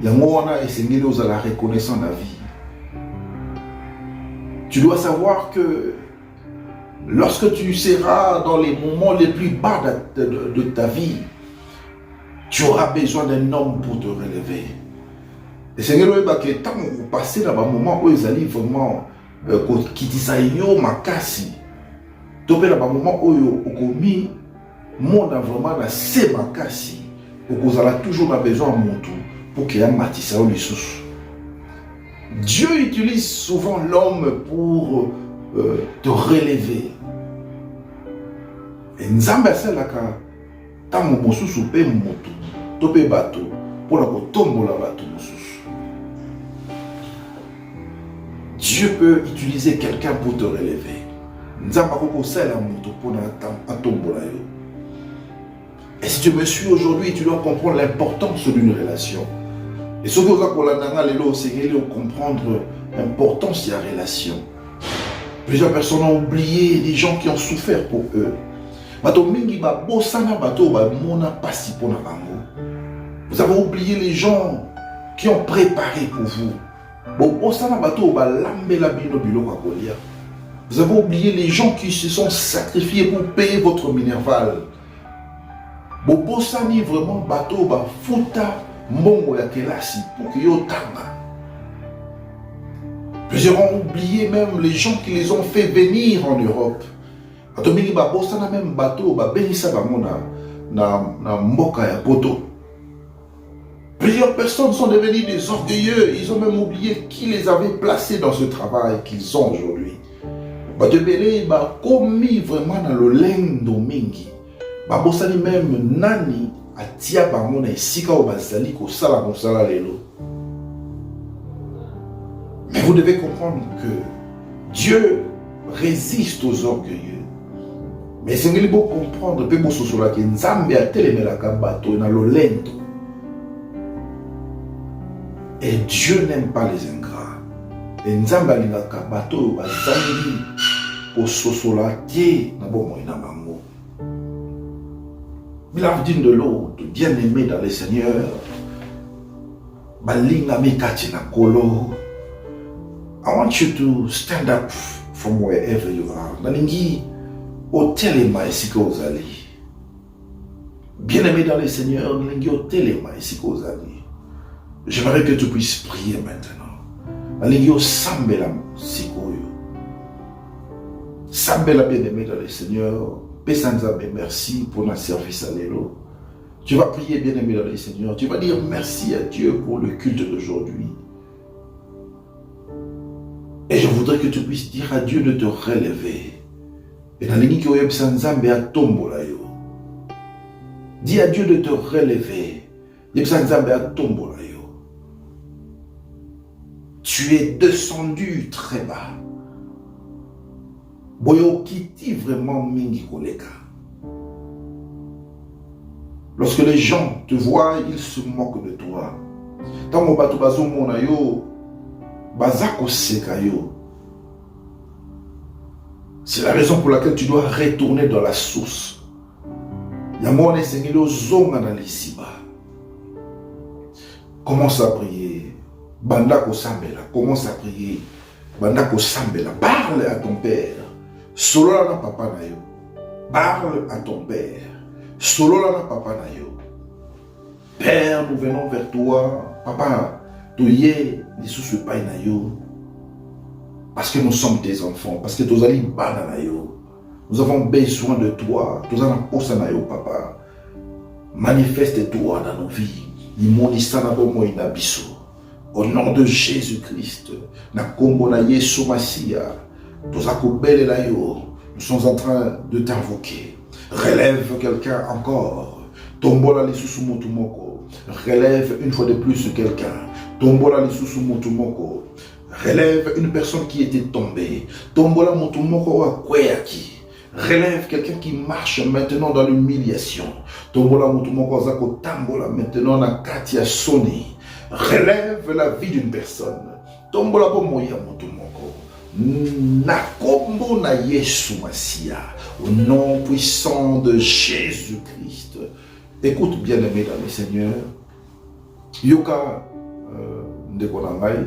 Yangona et Sengelos à la reconnaissance dans la vie. Tu dois savoir que lorsque tu seras dans les moments les plus bas de ta vie, tu auras besoin d'un homme pour te relever. Et Seigneur, tant que vous passez dans un moment où ils allaient vraiment Kitisayo Makasi, dans un moment où vous monde vraiment dans ces Makasi, vous avez toujours besoin de mon tour pour qu'il y ait un matissage les sous. Dieu utilise souvent l'homme pour te relever. Et Nzambe asalaka tango mosusu pe moto to pe bato pour la kotombola bato mosusu. Dieu peut utiliser quelqu'un pour te relever. Nzambe akoko sala moto pour na atombola yo. Et si tu me suis aujourd'hui, tu dois comprendre l'importance d'une relation. Et ce que vous avez comprendre l'importance de la relation. Plusieurs personnes ont oublié les gens qui ont souffert pour eux. Vous avez oublié les gens qui ont préparé pour vous. Vous avez oublié les gens qui se sont sacrifiés pour payer votre minerval. Bobosani vraiment bateau ba futa mbongo ya kelasi pour que yo tanga. Plusieurs ont oublié même les gens qui les ont fait venir en Europe. Atomingi ba bosana même bateau ba benisa bango na mboka ya poto. Plusieurs personnes sont devenues des orgueilleux. Ils ont même oublié qui les avait placés dans ce travail qu'ils ont aujourd'hui. Batebele ba commis vraiment dans le lendo mingi. Babosani même nani atia bango na esika o bazali ko sala kosala lelo. Mais vous devez comprendre que Dieu résiste aux orgueilleux. Mais c'est qu'il faut comprendre que Bososola ki Nzambe a telemelaka bato na lolendo. Et Dieu n'aime pas les ingrats. Et Nzambe alingaka bato bazali Bososola tie na bomo ina bango. Beloved in the Lord, bien-aimé dans le Seigneur, Balinga Mikati na Kolo, I want you to stand up from wherever you are. Nalingi otelema esika ozali. Bien-aimé dans le Seigneur, nalingi otelema esika ozali. J'aimerais que tu puisses prier maintenant. Nalingi osambela sikoyo. Sambela bien-aimé dans le Seigneur. Merci pour notre service à l'élo. Tu vas prier, bien-aimé dans le Seigneur. Tu vas dire merci à Dieu pour le culte d'aujourd'hui. Et je voudrais que tu puisses dire à Dieu de te relever. Et dans l'église qui Nzambe a tombola yo. Dis à Dieu de te relever. Nzambe a tombola yo. Tu es descendu très bas. Boyo kiti vraiment mingi koleka. Lorsque les gens te voient, ils se moquent de toi. Tant que tu bazo mona yo, bazako seka yo. C'est la raison pour laquelle tu dois retourner dans la source. Yamone sengilo zonga na lisiba. Commence à prier. Bandako sambela. Commence à prier. Bandako sambela. Parle à ton père. Solo la papa na yo. Parle à ton père. Solo la papa na yo. Père, nous venons vers toi. Papa, toye, les sous paille na yo. Parce que nous sommes tes enfants. Parce que tous allons banana yo. Nous avons besoin de toi. Tous allons posa na yo, papa. Manifeste-toi dans nos vies. Au nom de Jésus-Christ. Na kombo na Yesu Masia. Tous akobele la yo. Nous sommes en train de t'invoquer. Relève quelqu'un encore. Tombola li susu motumoko. Relève une fois de plus quelqu'un. Tombola li susu motumoko. Relève une personne qui était tombée. Tombola motumoko wa kweyaki. Relève quelqu'un qui marche maintenant dans l'humiliation. Tombola motumoko zako tambola maintenant na katia soni. Relève la vie d'une personne. Tombola po moya motumoko. Na kombo na Yesu Masia. Au nom puissant de Jésus-Christ. Écoute bien aimé dans le Seigneur. Yoka ndekonangai.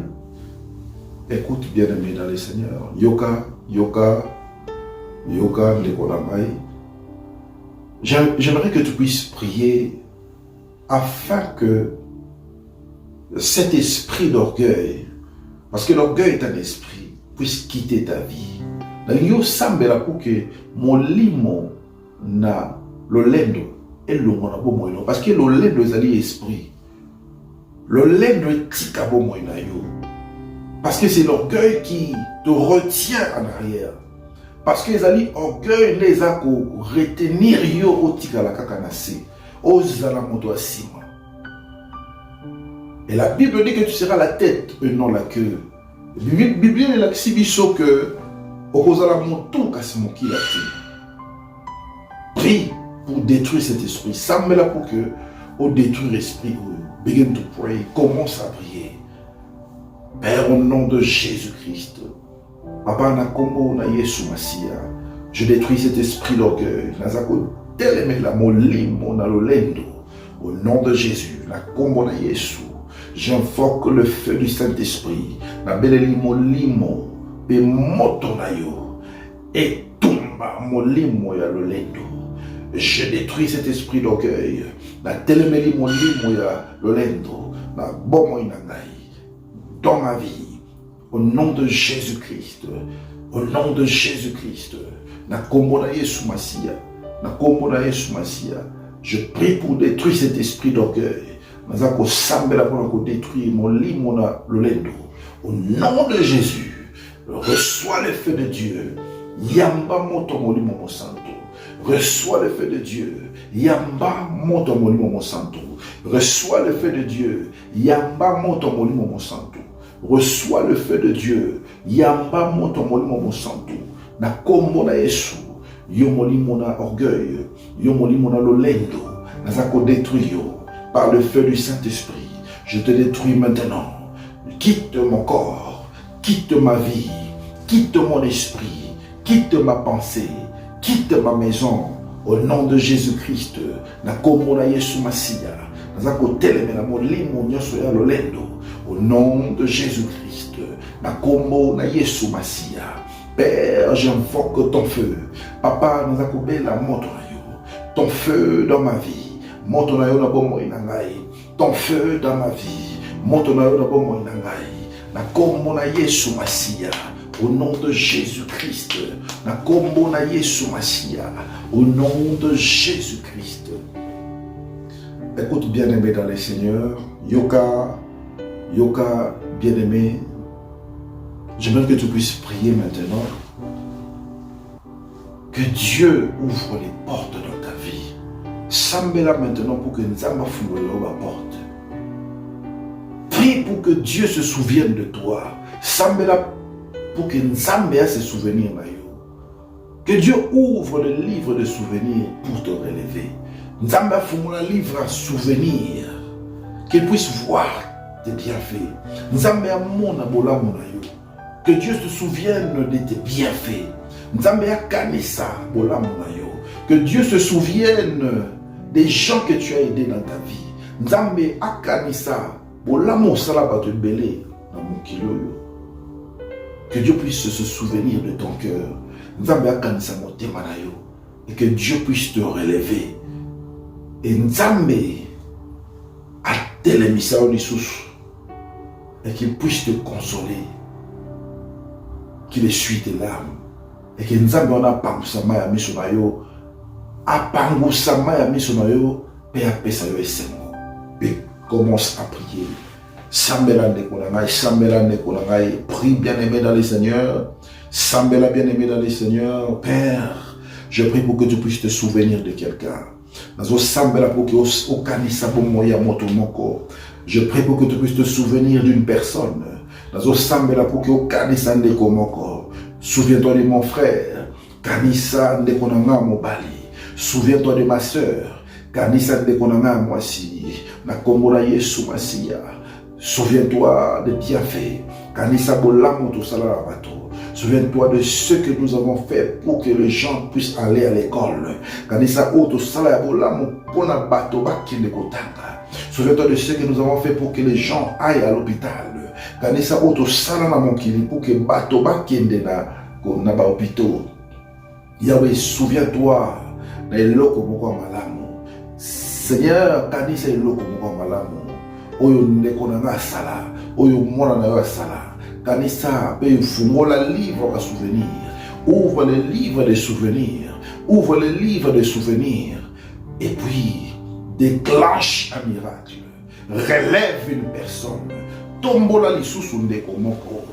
Écoute bien aimé dans le Seigneur. Yoka ndekonangai. J'aimerais que tu puisses prier afin que cet esprit d'orgueil, parce que l'orgueil est un esprit, puisse quitter ta vie. Yo sambela pour que mon limo na lolendo et le mono parce que lolendo est un esprit. Lolendo est tika bo moina yo. Parce que c'est l'orgueil qui te retient en arrière. Parce que les alliés orgueil les a pour retenir yo au tika la kakanase. Ozala moto asima. Et la Bible dit que tu seras la tête et non la queue. La Bible est là que prie pour détruire cet esprit. Ça me là pour que on détruire l'esprit. Begin to pray. Commence à prier. Père, au nom de Jésus-Christ. Papa na kombo na Yesu Masia. Je détruis cet esprit d'orgueil. Nazako teleme la molimo na lolendo. Au nom de Jésus. La kombo na Yesu. J'invoque le feu du Saint-Esprit. Na beleli molimo. Pe moto na yo. Et tumba molimo ya lolendo. Je détruis cet esprit d'orgueil. Na telemeli molimo ya lolendo. Na bomo inangai. Dans ma vie. Au nom de Jésus-Christ. Au nom de Jésus-Christ. Na kombo na Yesu Masia. Na kombo na Yesu Masia. Je prie pour détruire cet esprit d'orgueil. Nazako sambela pour détruire molimo na lolendo. Au nom de Jésus. Reçois le feu de Dieu. Yamba moto molimo mo santo. Reçois le feu de Dieu. Yamba moto molimo mo santo. Reçois le feu de Dieu. Yamba moto molimo mo santo. Reçois le feu de Dieu. Yamba moto molimo mo santo. Na kombo na Yesu. Yo molimo na orgueil. Yo molimo na lolendo. Nazako détruire yo par le feu du Saint-Esprit. Je te détruis maintenant. Quitte mon corps. Quitte ma vie, quitte mon esprit, quitte ma pensée, quitte ma maison, au nom de Jésus-Christ. Na kombo na Yesu Masia, nazako teleme na molimo nyonso ya lolendo, au nom de Jésus-Christ. Na kombo na Yesu Masia. Père, j'invoque ton feu. Papa, nazako bela moto na yo. Ton feu dans ma vie. Moto na yo na bomo inangai. Ton feu dans ma vie. Moto na yo na bomo inangai. Na kombo na Yesu Masia, au nom de Jésus-Christ. Na kombo na Yesu Masia, au nom de Jésus-Christ. Écoute bien-aimé dans le Seigneur, Yoka, bien-aimé, j'aimerais que tu puisses prier maintenant. Que Dieu ouvre les portes dans ta vie. Sambela maintenant pour que Nzamba foule la porte. Prie pour que Dieu se souvienne de toi. Sambela pour que Nzambea se souvienne de toi. Que Dieu ouvre le livre de souvenirs pour te relever. Nzambe a fumula livre à souvenir, qu'il puisse voir tes bienfaits. Nzambe a mona bola mona yo, que Dieu se souvienne de tes bienfaits. Nzambe a kanisa bola mona yo, que Dieu se souvienne des gens que tu as aidés dans ta vie. Nzambe a kanisa bola mosala bato belé na mokili yo. Que Dieu puisse se souvenir de ton cœur. Nzambe a kanisa motema na yo, et que Dieu puisse te relever. Et Nzambe a telemisa au lisusu, et qu'il puisse te consoler, qu'il essuie tes larmes, et que Nzambe on a pangusama ya miso na yo, apangusama ya miso na yo, pe apesa yo esengo. Et commence à prier. Sambela ndeko na ngai, sambela ndeko na ngai. Prie bien-aimé dans le Seigneur. Sambela bien-aimé dans le Seigneur. Père, je prie pour que tu puisses te souvenir de quelqu'un. Je prie pour que tu puisses te souvenir d'une personne. Souviens-toi de mon frère. Kanisa ndekonanga mobali. Souviens-toi de ma sœur. Kanisa ndekonanga mwasi. Na kombola Yesu Masia. Souviens-toi des bienfaits. Kanisa bolamo to sala bato. Souviens-toi de ce que nous avons fait pour que les gens puissent aller à l'école. Souviens-toi de ce que nous avons fait pour que les gens aillent à l'hôpital. Pour que bato bakende na ba hôpitaux. Yahweh, souviens-toi de l'eloko moko malamu. Seigneur, kanisa eloko moko malamu. Oyo ndeko na sala, oyo mwana na yo sala. Kanisa, fungola livre à souvenirs. Ouvre les livres des souvenirs. Ouvre les livres des souvenirs. Et puis, déclenche un miracle. Relève une personne. Tombola lisusu ndeko moko.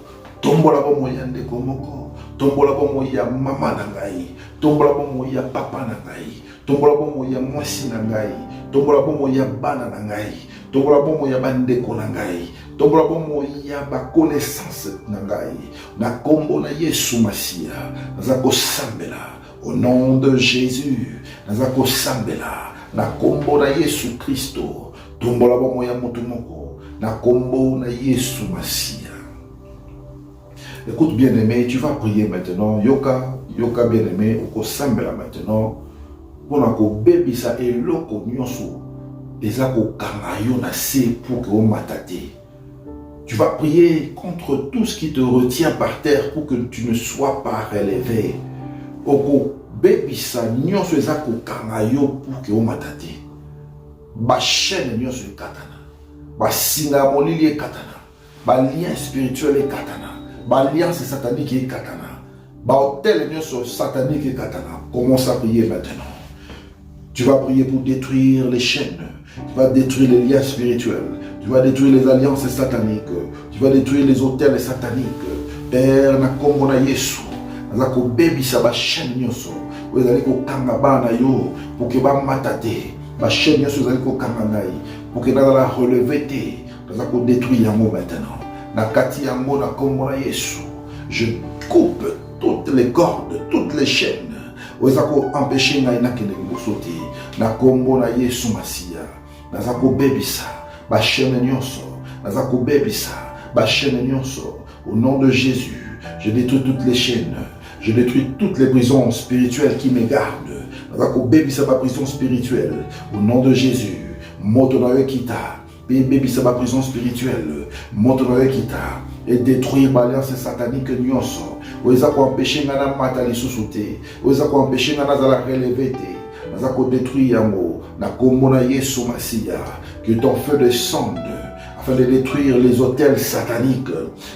Tombola bomo ya ndeko moko. Tombola bomo ya mama na ngai. Tombola bomo ya papa na ngai. Tombola bomo ya mwasi na ngai. Tombola bomo ya bana na ngai. Tombola bomo ya bandeko na ngai. Tombola bomo ya ba connaissance na ngai. Na kombo na Yesu Masia. Nazako sambela. Au nom de Jésus. Nazako sambela. Na kombo na Yesu Christo. Tombola bomo ya mutu moko. Na kombo na Yesu Masia. Écoute bien-aimé, tu vas prier maintenant. Yoka bien-aimé, oko sambela maintenant. Pona ko bebisa eloko nyonso. Eza ko kanga na se pour que o matate. Tu vas prier contre tout ce qui te retient par terre pour que tu ne sois pas relevé. Oko bebisa nyonso eza ko kanga yo pour que o matate. Ba chaîne nyonso katana. Ba singa molili katana. Ba lien spirituel katana. Ba alliance satanique katana. Ba hôtel nyonso satanique katana. Commence à prier maintenant. Tu vas prier pour détruire les chaînes. Tu vas détruire les liens spirituels. Tu vas détruire les alliances sataniques. Tu vas détruire les hôtels sataniques. Père, na kombo na Yesu. Nazako bebisa ba chaîne nyonso. Ozali ko kanga bana yo pour que ba matate. Ba chaîne nyonso ozali ko kanga ngai pour que nazala relever te. Nazako détruire yango maintenant. Na kati yango na kombo na Yesu. Je coupe toutes les cordes, toutes les chaînes. Ozako empêcher ngai na kende bosote. Na kombo na Yesu Masia. Nazako bebisa ba chaîne nyonso. Nazako bebisa ba chaîne nyonso. Au nom de Jésus, je détruis toutes les chaînes. Je détruis toutes les prisons spirituelles qui me gardent. Nazako bebisa ba prison spirituelle. Au nom de Jésus, moto na kita. Bebisa ba prison spirituelle. Moto na kita. Et détruire l'alliance satanique nyonso. Ozako empêcher ngana matali susute. Ozako empêcher ngana zala relever te. Nazako détruire yango na kombo na Yesu Masia. Que ton feu descende afin de détruire les hôtels sataniques.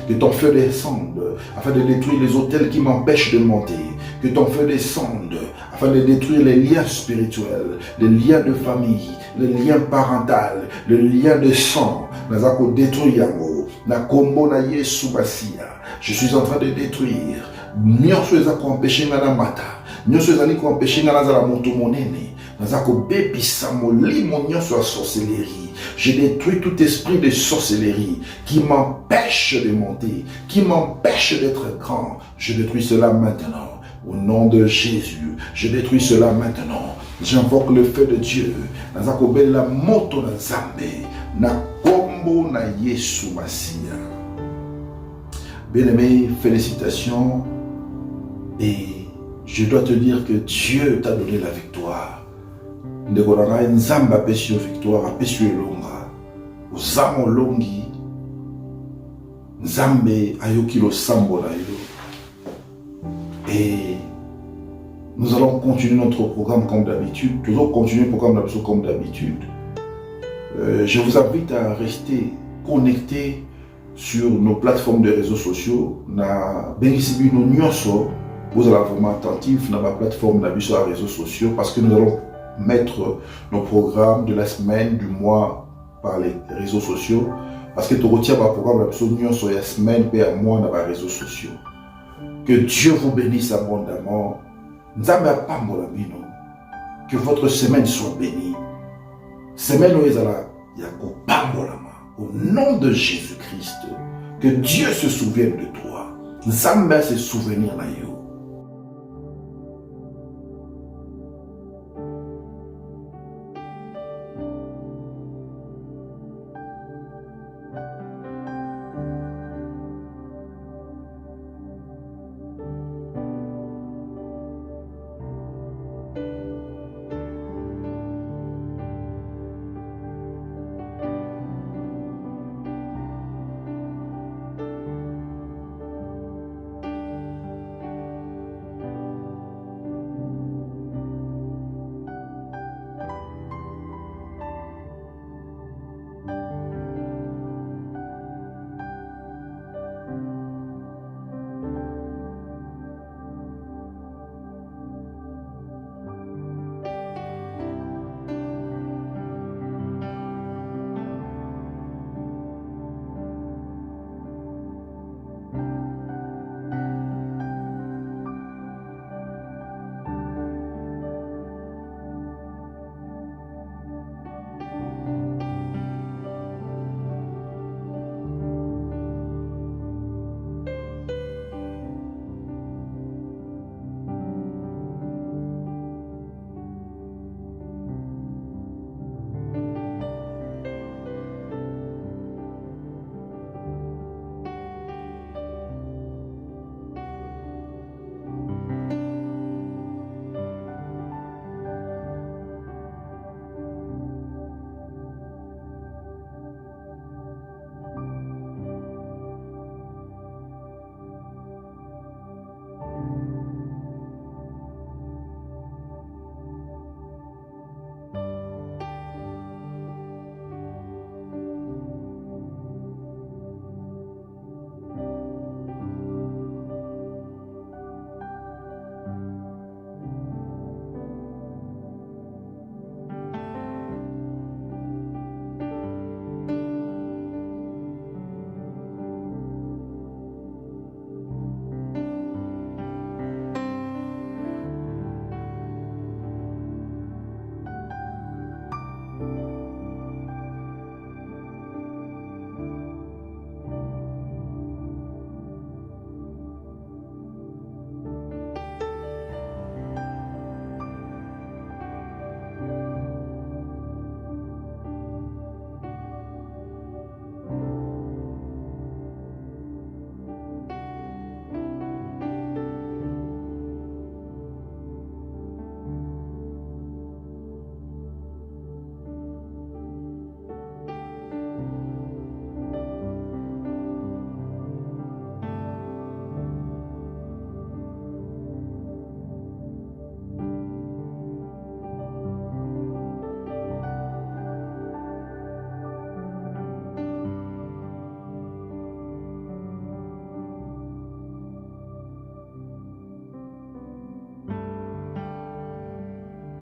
Que ton feu descende afin de détruire les hôtels qui m'empêchent de monter. Que ton feu descende afin de détruire les liens spirituels, les liens de famille, les liens parentaux, les liens de sang. Nazako détruire yango na kombo na Yesu Masia. Je suis en train de détruire. Nyonso ezako empêcher ngana mata. Nyonso ezali ko empêcher ngana zala moto monene. Nazako bebisa molimo nyonso ya sorcellerie. Je détruis tout esprit de sorcellerie qui m'empêche de monter, qui m'empêche d'être grand. Je détruis cela maintenant. Au nom de Jésus, je détruis cela maintenant. J'invoque le feu de Dieu. Nazakobela moto na Nzambe. Na kombo na Yesu Masia. Bien-aimé, félicitations. Et je dois te dire que Dieu t'a donné la victoire. Ndekoranga Nzambe apesi yo victoire, apesi yo elonga. Ozamo longi. Nzambe ayoki losambo na yo. Et nous allons continuer notre programme comme d'habitude. Toujours continuer le programme comme d'habitude. Je vous invite à rester connectés sur nos plateformes de réseaux sociaux. Na Bengisibi no nyonso, vous allez vraiment attentif dans ma plateforme sur les réseaux sociaux parce que nous allons mettre nos programmes de la semaine, du mois par les réseaux sociaux. Parce que tu retiens ma programme sur la semaine et à mois dans les réseaux sociaux. Que Dieu vous bénisse abondamment. Que votre semaine soit bénie. Semaine au nom de Jésus-Christ. Que Dieu se souvienne de toi. Nzamba se souvenir na yo.